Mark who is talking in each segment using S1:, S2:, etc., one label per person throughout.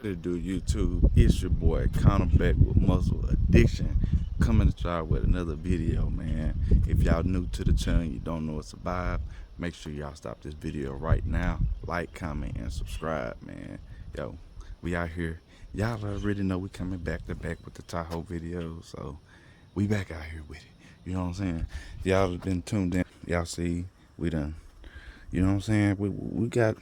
S1: What it do, YouTube? It's your boy Connor back with Muscle Addiction, coming to y'all with another video, man. If y'all new to the channel, you don't know it's a vibe, make sure y'all stop this video right now, like, comment, and subscribe, man. Yo, we out here. Y'all already know we coming back to back with the Tahoe videos, so we back out here with it. You know what I'm saying? Y'all have been tuned in. Y'all see we done. You know what I'm saying? We got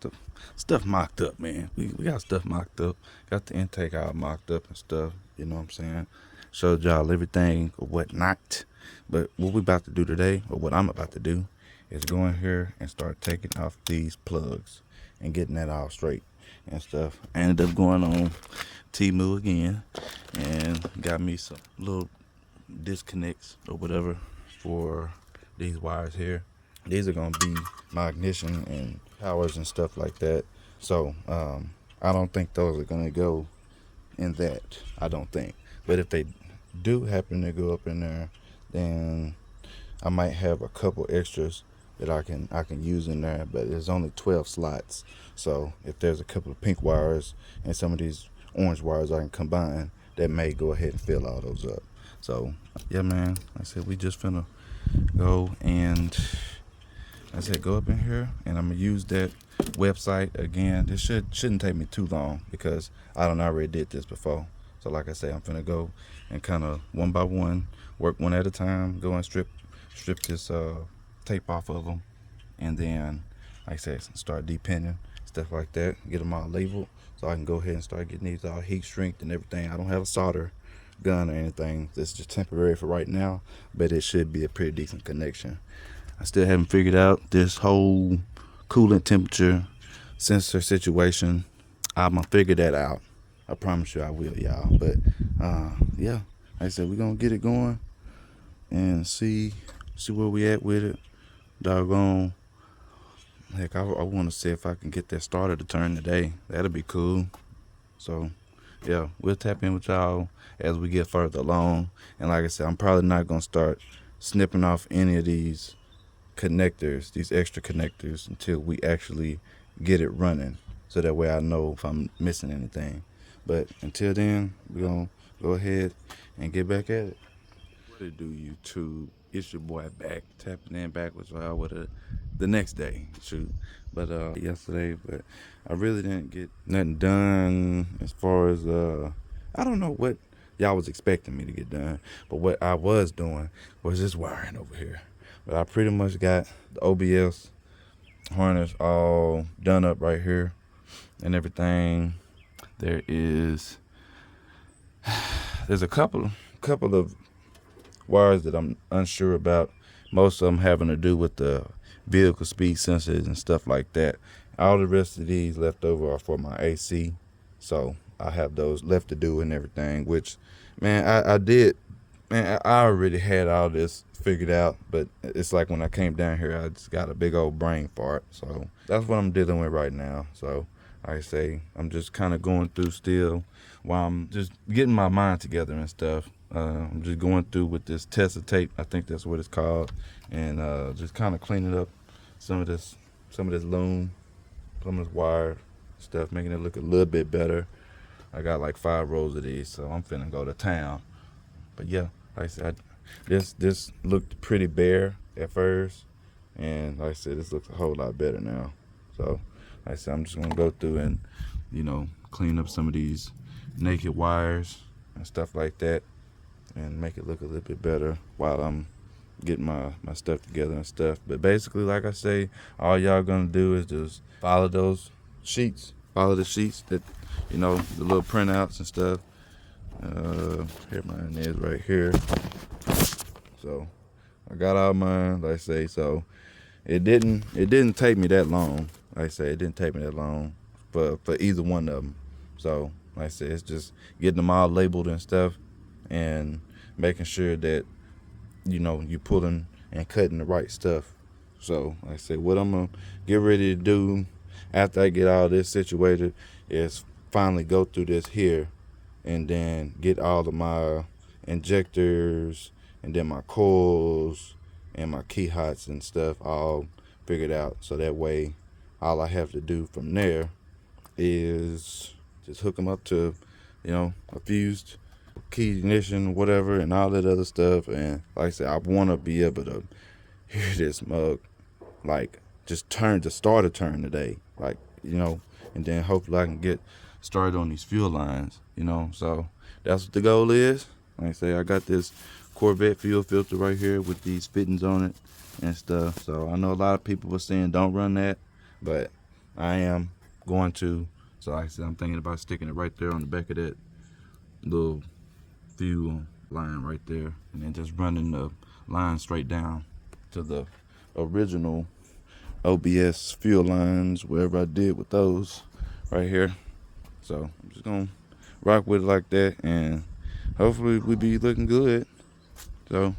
S1: the stuff mocked up, man. We got stuff mocked up. Got the intake all mocked up and stuff. You know what I'm saying? Showed y'all everything or whatnot. But what we about to do today, or what I'm about to do, is go in here and start taking off these plugs and getting that all straight and stuff. I ended up going on Temu again and got me some little disconnects or whatever for these wires here. These are going to be my ignition and powers and stuff like that. So I don't think those are going to go in that. I don't think. But if they do happen to go up in there, then I might have a couple extras that I can use in there. But there's only 12 slots. So if there's a couple of pink wires and some of these orange wires I can combine, that may go ahead and fill all those up. So yeah, man. Like I said, we just finna go and I said go up in here and I'm gonna use that website again. This shouldn't take me too long because I don't already did this before. So like I say, I'm finna go and kind of one by one work one at a time, go and strip this tape off of them, and then like I said, start depinning stuff like that, get them all labeled so I can go ahead and start getting these all heat shrink and everything. I don't have a solder gun or anything. This is just temporary for right now, but it should be a pretty decent connection. I still haven't figured out this whole coolant temperature sensor situation. I'm gonna figure that out. I promise you I will, y'all. But yeah, like I said, we're gonna get it going and see where we at with it. Doggone. Heck, I want to see if I can get that starter to turn today. That'll be cool. So yeah, we'll tap in with y'all as we get further along. And like I said, I'm probably not gonna start snipping off any of these connectors, these extra connectors, until we actually get it running, so that way I know if I'm missing anything. But until then, we're gonna go ahead and get back at it. What it do, YouTube? It's your boy back, tapping in back with y'all with the next day shoot. But yesterday, but I really didn't get nothing done as far as I don't know what y'all was expecting me to get done, but what I was doing was just wiring over here. But I pretty much got the OBS harness all done up right here and everything. There's a couple of wires that I'm unsure about. Most of them having to do with the vehicle speed sensors and stuff like that. All the rest of these left over are for my AC. So I have those left to do and everything, which, man, I did. Man, I already had all this figured out, but it's like when I came down here, I just got a big old brain fart. So that's what I'm dealing with right now. So like I say, I'm just kind of going through still while I'm just getting my mind together and stuff. I'm just going through with this tester tape, I think that's what it's called, and just kind of cleaning up some of this loom, some of this wire stuff, making it look a little bit better. I got like 5 rows of these, so I'm finna go to town. But yeah, like I said, this looked pretty bare at first, and like I said, this looks a whole lot better now. So like I said, I'm just gonna go through and, you know, clean up some of these naked wires and stuff like that, and make it look a little bit better while I'm getting my stuff together and stuff. But basically, like I say, all y'all gonna do is just follow those sheets, follow the sheets that, you know, the little printouts and stuff. Here mine is right here. So I got all mine, like I say. So it didn't take me that long. Like I say, it didn't take me that long for either one of them. So like I say, it's just getting them all labeled and stuff, and making sure that, you know, you pulling and cutting the right stuff. So like I say, what I'm gonna get ready to do after I get all this situated is finally go through this here, and then get all of my injectors and then my coils and my key hots and stuff all figured out. So that way, all I have to do from there is just hook them up to, you know, a fused key ignition, whatever, and all that other stuff. And like I said, I want to be able to hear this mug, like, just start a turn today, like, you know, and then hopefully I can get started on these fuel lines, you know. So that's what the goal is. Like I say, I got this Corvette fuel filter right here with these fittings on it and stuff. So I know a lot of people were saying don't run that, but I am going to. So like I said, I'm thinking about sticking it right there on the back of that little fuel line right there, and then just running the line straight down to the original OBS fuel lines, wherever I did with those right here. So I'm just gonna rock with it like that, and hopefully we be looking good. So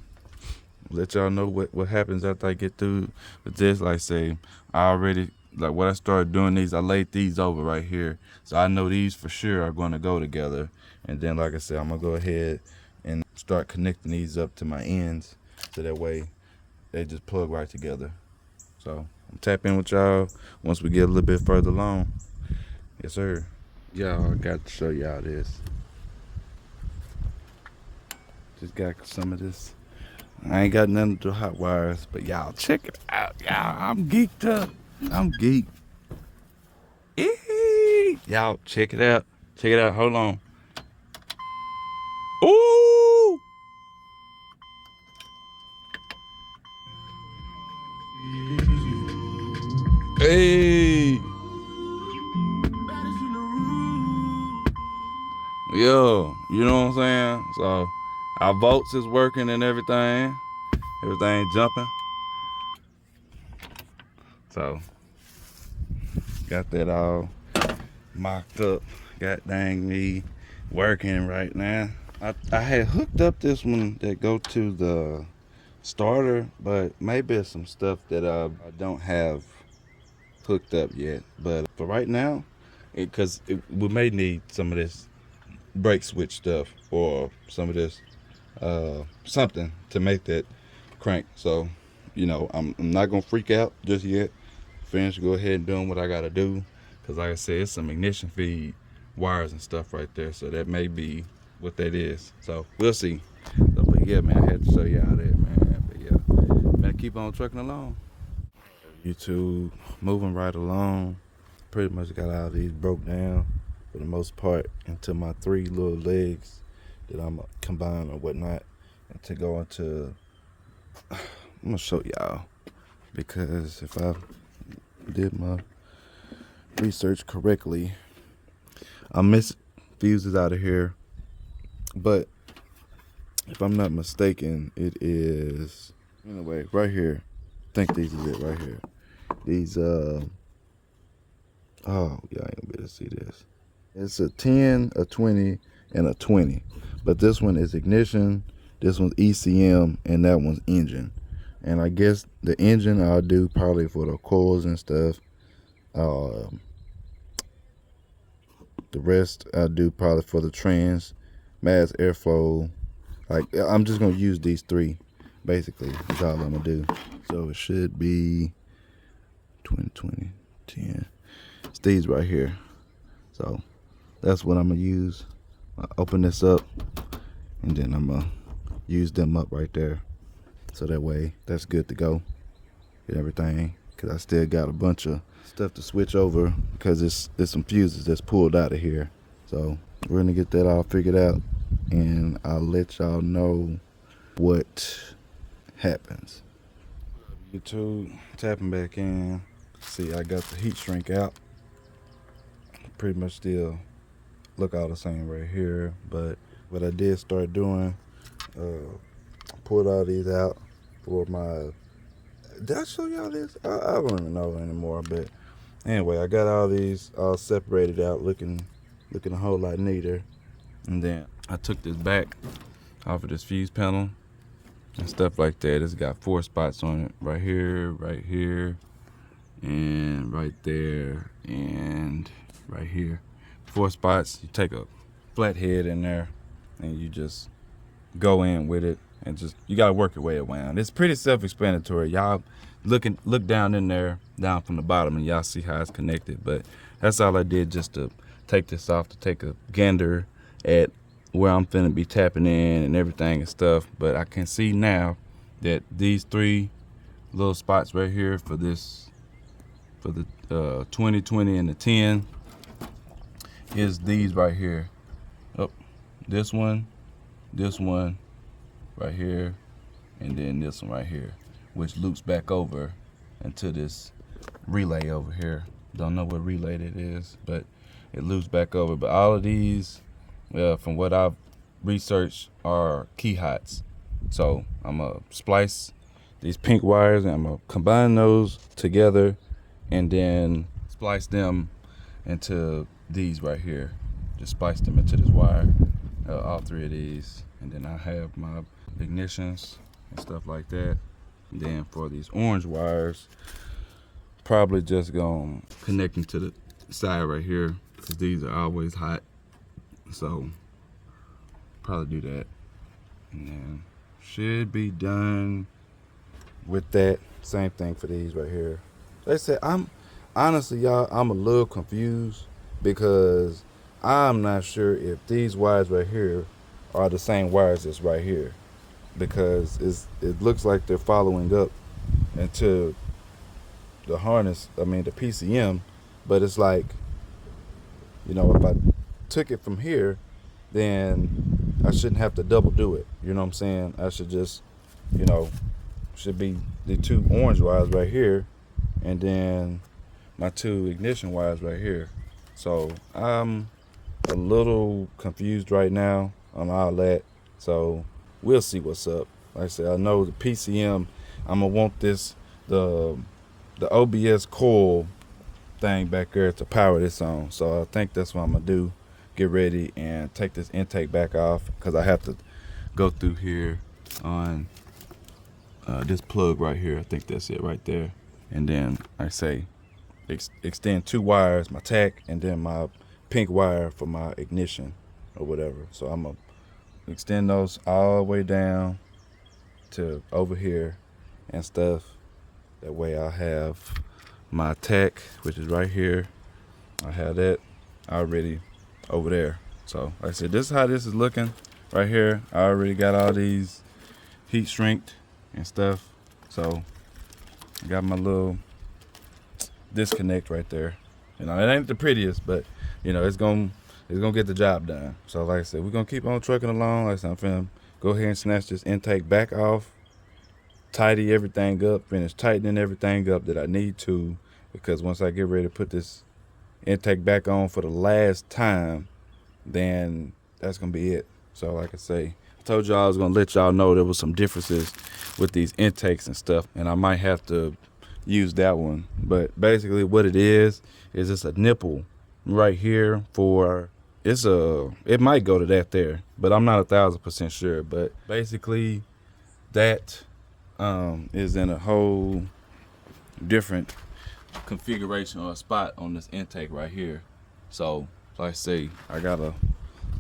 S1: let y'all know what happens after I get through with this. Like I say, I already, like, what I started doing these, I laid these over right here, so I know these for sure are going to go together. And then, like I said, I'm gonna go ahead and start connecting these up to my ends, so that way they just plug right together. So I'm tap in with y'all once we get a little bit further along. Yes, sir. Y'all, I got to show y'all this. Just got some of this. I ain't got nothing to do hot wires, but y'all check it out. Y'all, I'm geeked up. I'm geeked. Y'all check it out. Check it out. Hold on. Ooh! Hey! Yo, you know what I'm saying? So our volts is working and everything. Everything jumping. So got that all mocked up. God dang me working right now. I had hooked up this one that go to the starter, but maybe it's some stuff that I don't have hooked up yet. But for right now, because we may need some of this brake switch stuff or some of this something to make that crank. So, you know, I'm not gonna freak out just yet. Finish, go ahead and doing what I gotta do, because like I said, it's some ignition feed wires and stuff right there, so that may be what that is. So we'll see. So, but yeah, man, I had to show y'all that, man. But yeah, man, keep on trucking along. YouTube, moving right along. Pretty much got all these broke down for the most part into my 3 little legs that I'm combine or whatnot, and to go into. I'm gonna show y'all, because if I did my research correctly, I missed fuses out of here, but if I'm not mistaken, it is, anyway, right here. I think these is it right here. These oh, y'all ain't gonna be able to see this. It's a 10, a 20, and a 20, but this one is ignition, this one's ECM, and that one's engine. And I guess the engine I'll do probably for the coils and stuff. The rest I'll do probably for the trans, mass airflow. Like, I'm just gonna use these 3, basically. That's all I'm gonna do. So it should be 20, 20, 10. It's these right here. So that's what I'm gonna use. I'll open this up, and then I'm gonna use them up right there. So that way, that's good to go and everything. Because I still got a bunch of stuff to switch over, because there's some fuses that's pulled out of here. So we're gonna get that all figured out, and I'll let y'all know what happens. YouTube, tapping back in. See, I got the heat shrink out. Pretty much still look all the same right here, but what I did start doing, pulled all these out for my, did I show y'all this? I don't even know anymore, but anyway, I got all these all separated out, looking a whole lot neater. And then I took this back off of this fuse panel and stuff like that. It's got 4 spots on it, right here, and right there, and right here. 4 spots. You take a flat head in there, and you just go in with it, and just, you gotta work your way around. It's pretty self-explanatory. Y'all look down in there, down from the bottom, and y'all see how it's connected. But that's all I did, just to take this off to take a gander at where I'm finna be tapping in and everything and stuff. But I can see now that these 3 little spots right here for this, for the 20, 20, and the 10 is these right here. Oh, this one right here, and then this one right here, which loops back over into this relay over here. Don't know what relay it is, but it loops back over. But all of these, from what I've researched, are key hots. So I'm gonna splice these pink wires and I'm gonna combine those together and then splice them into these right here. Just splice them into this wire, all 3 of these, and then I have my ignitions and stuff like that. And then for these orange wires, probably just gonna connect them to the side right here because these are always hot. So probably do that, and then should be done with that. Same thing for these right here. Like I said, I'm honestly, y'all, I'm a little confused because I'm not sure if these wires right here are the same wires as right here, because it looks like they're following up into the harness, I mean the PCM, but it's like, you know, if I took it from here, then I shouldn't have to double do it. You know what I'm saying? I should just, you know, should be the 2 orange wires right here, and then my 2 ignition wires right here. So I'm a little confused right now on all that. So we'll see what's up. Like I said, I know the PCM, I'm gonna want this, the OBS coil thing back there to power this on. So I think that's what I'm gonna do. Get ready and take this intake back off, because I have to go through here on this plug right here. I think that's it right there. And then I say extend 2 wires, my tack, and then my pink wire for my ignition or whatever. So I'm gonna extend those all the way down to over here and stuff. That way I'll have my tack, which is right here. I have that already over there. So like I said, this is how this is looking right here. I already got all these heat shrinked and stuff. So I got my little disconnect right there. You know, it ain't the prettiest, but you know, it's gonna get the job done. So like I said, we're gonna keep on trucking along. Like I said, I'm finna go ahead and snatch this intake back off, tidy everything up, finish tightening everything up that I need to, because once I get ready to put this intake back on for the last time, then that's gonna be it. So like I say, I told y'all I was gonna let y'all know there was some differences with these intakes and stuff, and I might have to use that one. But basically what it is it's a nipple right here for, it might go to that there, but I'm not 1,000% sure. But basically that is in a whole different configuration or a spot on this intake right here. So like I say, I gotta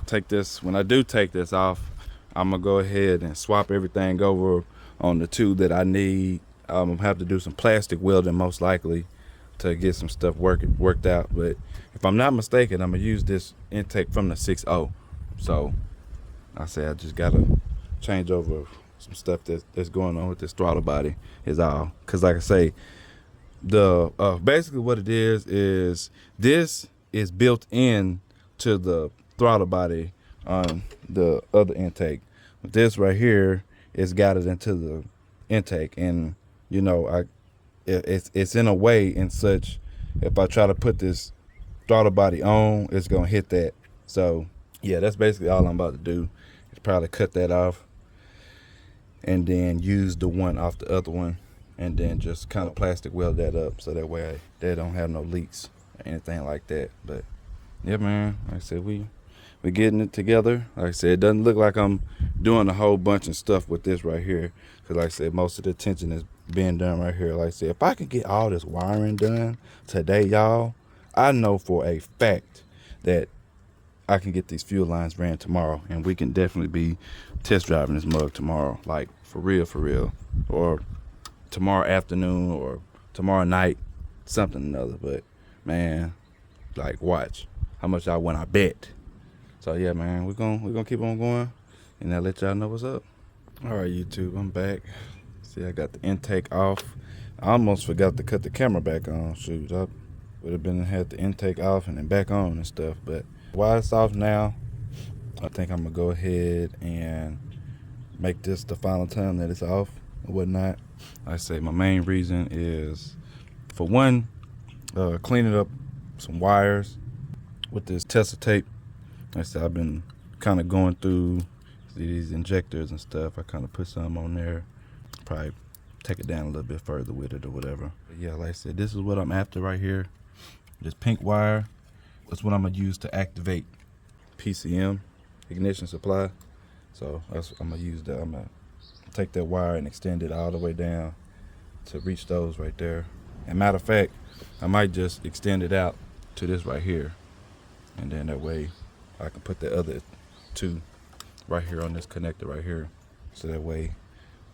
S1: take this, when I do take this off, I'm gonna go ahead and swap everything over on the 2 that I need. I'm gonna have to do some plastic welding most likely to get some stuff worked out. But if I'm not mistaken, I'm gonna use this intake from the 6.0. So I say I just gotta change over some stuff that's going on with this throttle body is all. Cause like I say, the basically what it is this is built in to the throttle body on the other intake. This right here is got it into the intake, and you know, it's in a way in such, if I try to put this throttle body on, it's gonna hit that. So yeah, that's basically all I'm about to do, is probably cut that off and then use the one off the other one, and then just kind of plastic weld that up so that way they don't have no leaks or anything like that. But yeah, man, like I said, we're getting it together. Like I said, it doesn't look like I'm doing a whole bunch of stuff with this right here, because like I said, most of the attention is being done right here. Like I said, if I can get all this wiring done today, y'all, I know for a fact that I can get these fuel lines ran tomorrow, and we can definitely be test driving this mug tomorrow, like for real, or tomorrow afternoon or tomorrow night, something or another. But man, like watch, how much y'all want I bet. So yeah, man, we're gonna keep on going, and I'll let y'all know what's up. All right, YouTube, I'm back. See, I got the intake off. I almost forgot to cut the camera back on. Shoot, I would have been had the intake off and then back on and stuff. But while it's off now, I think I'm gonna go ahead and make this the final time that it's off or whatnot. Like I say, my main reason is, for one, cleaning up some wires with this Tesla tape. Like I said, I've been kind of going through these injectors and stuff. I kind of put some on there. Probably take it down a little bit further with it or whatever. But yeah, like I said, this is what I'm after right here. This pink wire. That's what I'm gonna use to activate PCM, ignition supply. So I'm gonna use that. I'm gonna take that wire and extend it all the way down to reach those right there. And matter of fact, I might just extend it out to this right here, and then that way I can put the other two right here on this connector right here. So that way,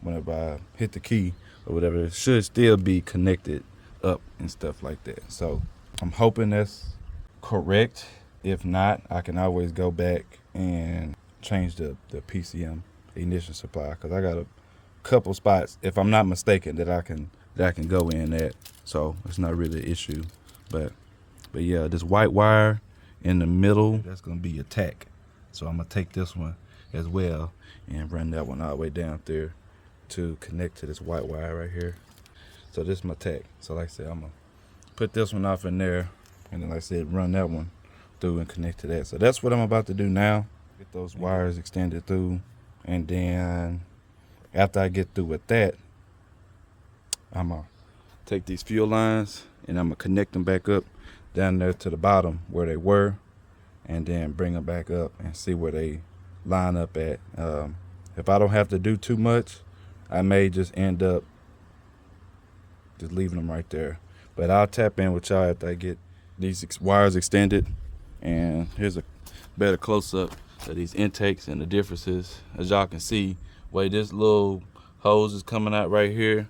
S1: whenever I hit the key or whatever, it should still be connected up and stuff like that. So I'm hoping that's correct. If not, I can always go back and change the PCM ignition supply, because I got a couple spots, if I'm not mistaken, that I can go in at. So it's not really an issue. But yeah, this white wire in the middle, that's gonna be your tack. So I'm gonna take this one as well and run that one all the way down there to connect to this white wire right here. So this is my tack. So like I said, I'm gonna put this one off in there, and then like I said, run that one through and connect to that. So that's what I'm about to do now. Get those wires extended through, and then after I get through with that, I'm gonna take these fuel lines and I'm gonna connect them back up down there to the bottom where they were, and then bring them back up and see where they line up at. If I don't have to do too much, I may just end up just leaving them right there. But I'll tap in with y'all after I get these wires extended. And here's a better close-up of these intakes and the differences. As y'all can see, way this little hose is coming out right here,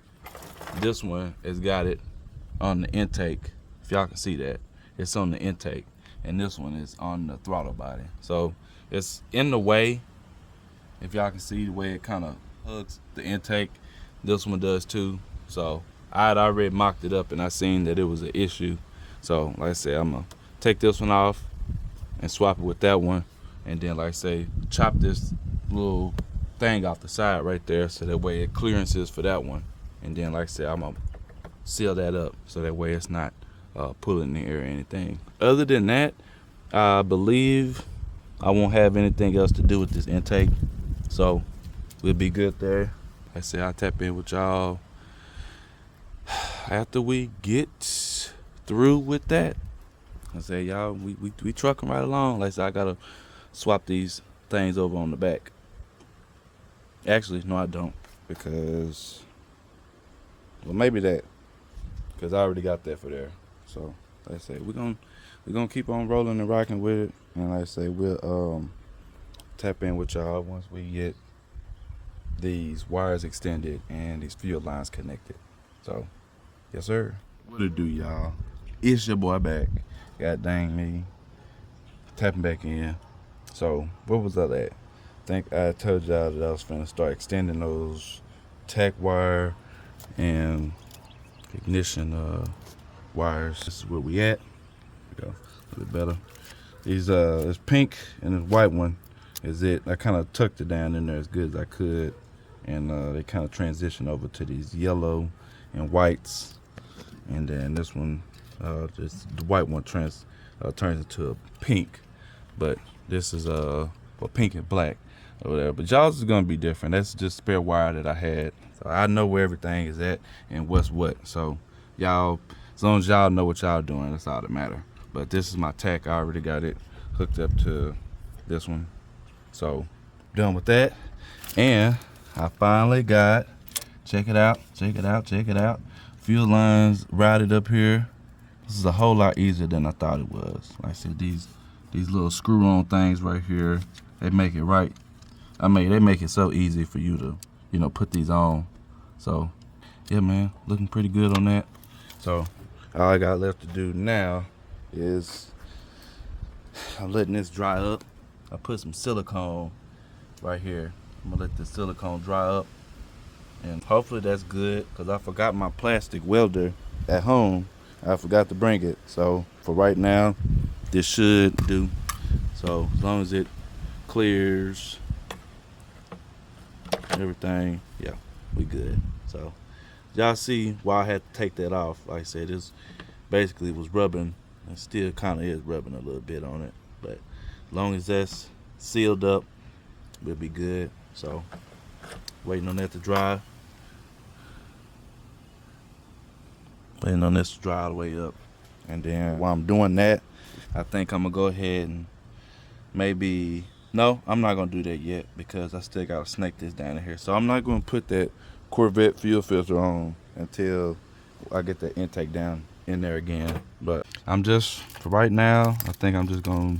S1: this one has got it on the intake. If y'all can see that, it's on the intake, and this one is on the throttle body. So it's in the way. If y'all can see the way it kind of hugs the intake, this one does too. So I had already mocked it up and I seen that it was an issue. So like I said, I'm gonna take this one off and swap it with that one, and then like I say, chop this little thing off the side right there, so that way it clearances for that one. And then like I said, I'm gonna seal that up so that way it's not pulling in the air or anything. Other than that, I believe I won't have anything else to do with this intake, so we'll be good there. Like I said, I'll tap in with y'all after we get through with that. I say, y'all, we trucking right along. Like I said, I gotta swap these things over on the back. Actually, no, I don't, because, well, maybe that, because I already got that for there. So like I say, we're gonna keep on rolling and rocking with it. And like I say, we'll tap in with y'all once we get these wires extended and these fuel lines connected. So yes sir, what it do, y'all? It's your boy back. God dang me, tapping back in. So what was that at? I think I told y'all that I was finna start extending those tack wire and ignition wires. This is where we at. There we go, a little bit better. These this pink and this white one is it. I kind of tucked it down in there as good as I could, and they kind of transition over to these yellow and whites, and then this one, just the white one turns into a pink, but this is well, pink and black or whatever. But y'all's is gonna be different. That's just spare wire that I had, so I know where everything is at and what's what. So y'all, as long as y'all know what y'all doing, that's all that matter. But this is my tack. I already got it hooked up to this one, so done with that. And I finally got, check it out, fuel lines routed up here. This is a whole lot easier than I thought it was. Like I said, these little screw-on things right here, they make it right. I mean, they make it so easy for you to, you know, put these on. So yeah, man, looking pretty good on that. So all I got left to do now is I'm letting this dry up. I put some silicone right here. I'm gonna let the silicone dry up, and hopefully that's good, because I forgot my plastic welder at home. I forgot to bring it. So for right now, this should do. So as long as it clears everything, yeah, we good. So y'all see why I had to take that off. Like I said, this basically was rubbing, and still kind of is rubbing a little bit on it, but as long as that's sealed up, we'll be good. So waiting on that to dry. Waiting on this to dry all the way up. And then while I'm doing that, I think I'm gonna go ahead and maybe, no, I'm not gonna do that yet, because I still gotta snake this down in here. So I'm not gonna put that Corvette fuel filter on until I get the intake down in there again. But I'm just, for right now, I think I'm just gonna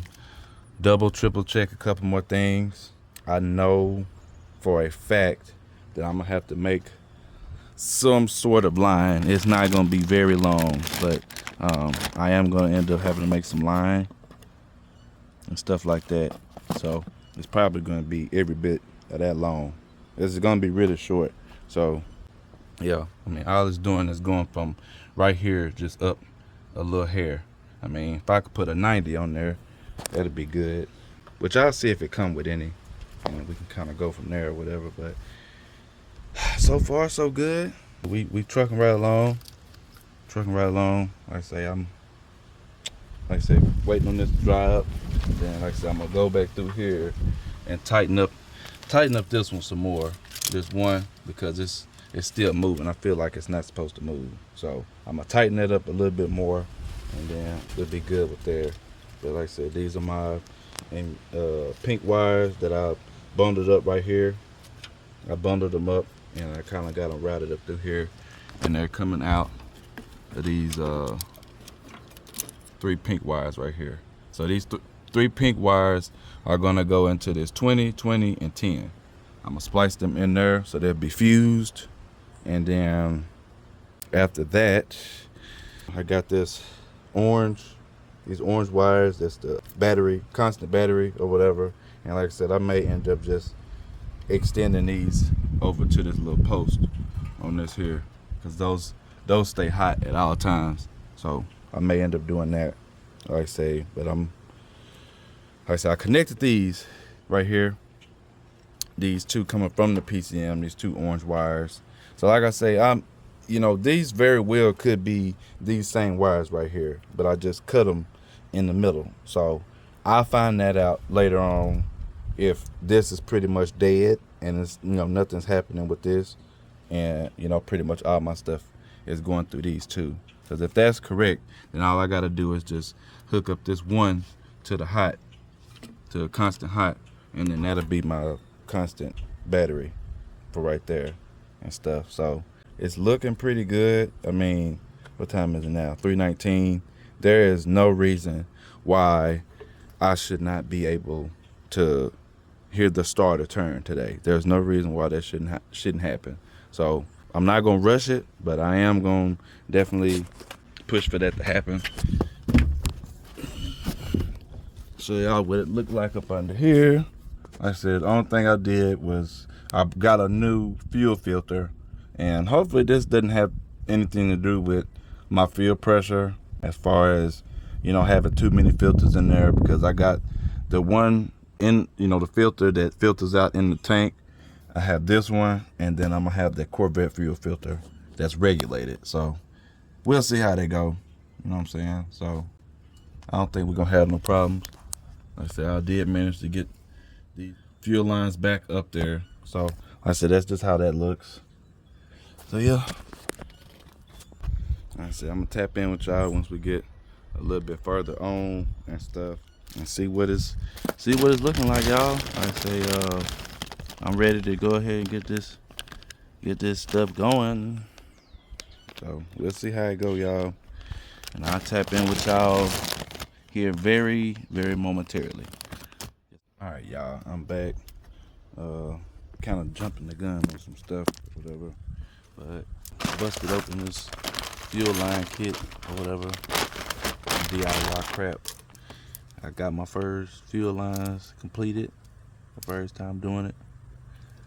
S1: double, triple check a couple more things. I know for a fact that I'm gonna have to make some sort of line. It's not gonna be very long, but I am gonna end up having to make some line and stuff like that. So it's probably gonna be every bit of that long. This is gonna be really short. So yeah, I mean, all it's doing is going from right here just up a little hair. I mean, if I could put a 90 on there, that'd be good. Which I'll see if it come with any, and we can kind of go from there or whatever. But so far so good. We trucking right along. Like I say, I'm waiting on this to dry up. And then like I said, I'm gonna go back through here and tighten up this one some more. This one, because it's still moving. I feel like it's not supposed to move. So I'm gonna tighten it up a little bit more, and then we'll be good with there. But like I said, these are my pink wires that I bundled up right here. I bundled them up, and I kind of got them routed up through here, and they're coming out of these 3 pink wires right here. So these 3 pink wires are gonna go into this 20, 20, and 10. I'm gonna splice them in there so they'll be fused, and then after that, I got these orange wires. That's the battery, constant battery or whatever. And like I said, I may end up just extending these over to this little post on this here, because those stay hot at all times. So I may end up doing that, like I say. But I connected these right here, these two coming from the PCM, these 2 orange wires. So like I say, these very well could be these same wires right here, but I just cut them in the middle. So I'll find that out later on, if this is pretty much dead and it's, nothing's happening with this, and pretty much all my stuff is going through these 2. Because if that's correct, then all I gotta do is just hook up this one to a constant hot, and then that'll be my constant battery for right there and stuff. So it's looking pretty good. I mean, what time is it now? 3:19. There is no reason why I should not be able to hear the starter turn today. There's no reason why that shouldn't happen. So I'm not gonna rush it, but I am gonna definitely push for that to happen. So y'all, what it looked like up under here. Like I said, the only thing I did was I got a new fuel filter, and hopefully this doesn't have anything to do with my fuel pressure, as far as having too many filters in there, because I got the one in the filter that filters out in the tank. I have this one, and then I'm gonna have that Corvette fuel filter that's regulated. So we'll see how they go. You know what I'm saying? So I don't think we're gonna have no problems. Like I said, I did manage to get the fuel lines back up there. So like I said, that's just how that looks. So yeah, like I said, I'm gonna tap in with y'all once we get a little bit further on and stuff, and see what it's looking like, y'all. Like I say, I'm ready to go ahead and get this stuff going. So we'll see how it go, y'all, and I'll tap in with y'all here very, very momentarily. All right, y'all, I'm back. Kind of jumping the gun on some stuff or whatever, but busted open this fuel line kit or whatever, DIY crap. I got my first fuel lines completed. The first time doing it.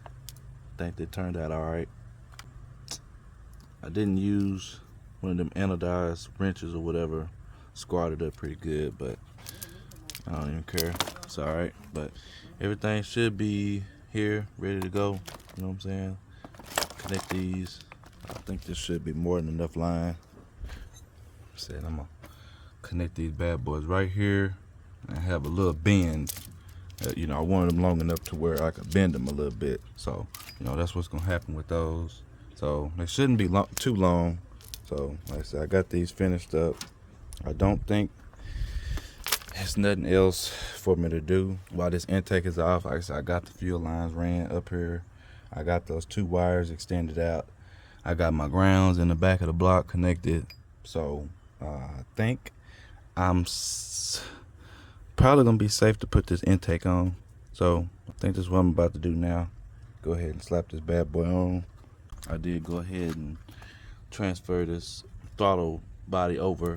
S1: I think they turned out alright. I didn't use one of them anodized wrenches or whatever. Squatted up pretty good, but I don't even care. It's alright. But everything should be here, ready to go. You know what I'm saying? Connect these. I think this should be more than enough line. Said I'm gonna connect these bad boys right here and have a little bend. You know, I wanted them long enough to where I could bend them a little bit. So, you know, that's what's gonna happen with those. So they shouldn't be too long. So, like I said, I got these finished up. I don't think there's nothing else for me to do while this intake is off. Like I said, I got the fuel lines ran up here. I got those 2 wires extended out. I got my grounds in the back of the block connected. So I think I'm probably gonna be safe to put this intake on. So I think that's what I'm about to do now. Go ahead and slap this bad boy on. I did go ahead and transfer this throttle body over.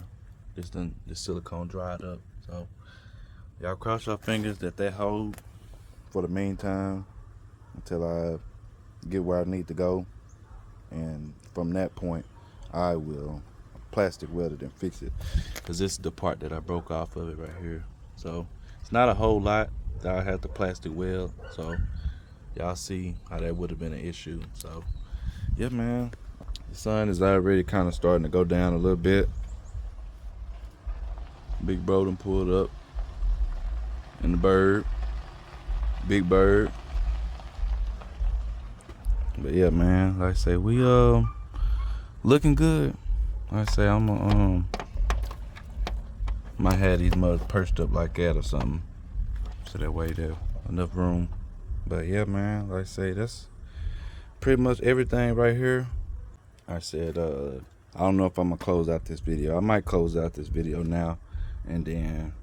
S1: The silicone dried up. So y'all cross your fingers that hold for the meantime until I get where I need to go. And from that point, I will plastic weld it and fix it, because this is the part that I broke off of it right here. So it's not a whole lot that I have to plastic weld. So y'all see how that would have been an issue. So yeah, man, the sun is already kind of starting to go down a little bit. Big bro done pulled up in the bird, big bird. But yeah, man, like I say, we looking good. Like I say, I'm might have these mugs perched up like that or something, so that way there's enough room. But yeah, man, like I say, that's pretty much everything right here. I said, I don't know if I'm gonna close out this video. I might close out this video now and then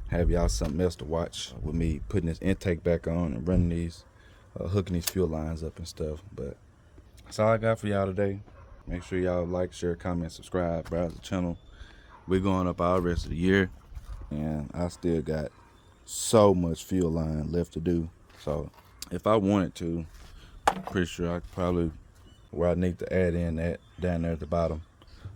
S1: have y'all something else to watch with me putting this intake back on and running these, hooking these fuel lines up and stuff. But that's all I got for y'all today. Make sure y'all like, share, comment, subscribe, browse the channel. We're going up all the rest of the year, and I still got so much fuel line left to do. So if I wanted to, I'm pretty sure I could probably, where I need to add in that down there at the bottom.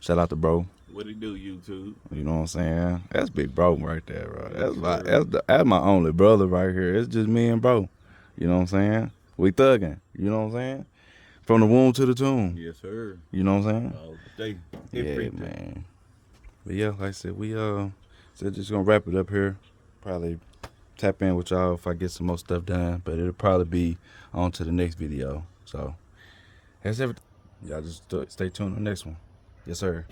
S1: Shout out to bro.
S2: What it do, YouTube?
S1: You know what I'm saying? That's big bro right there, bro. That's my only brother right here. It's just me and bro. You know what I'm saying? We thugging. You know what I'm saying? From the womb to the tomb.
S2: Yes, sir.
S1: You know what I'm saying?
S2: All day.
S1: Yeah, man. But yeah, like I said, we so just gonna wrap it up here. Probably tap in with y'all if I get some more stuff done, but it'll probably be on to the next video. So that's everything. Y'all just stay tuned on the next one. Yes, sir.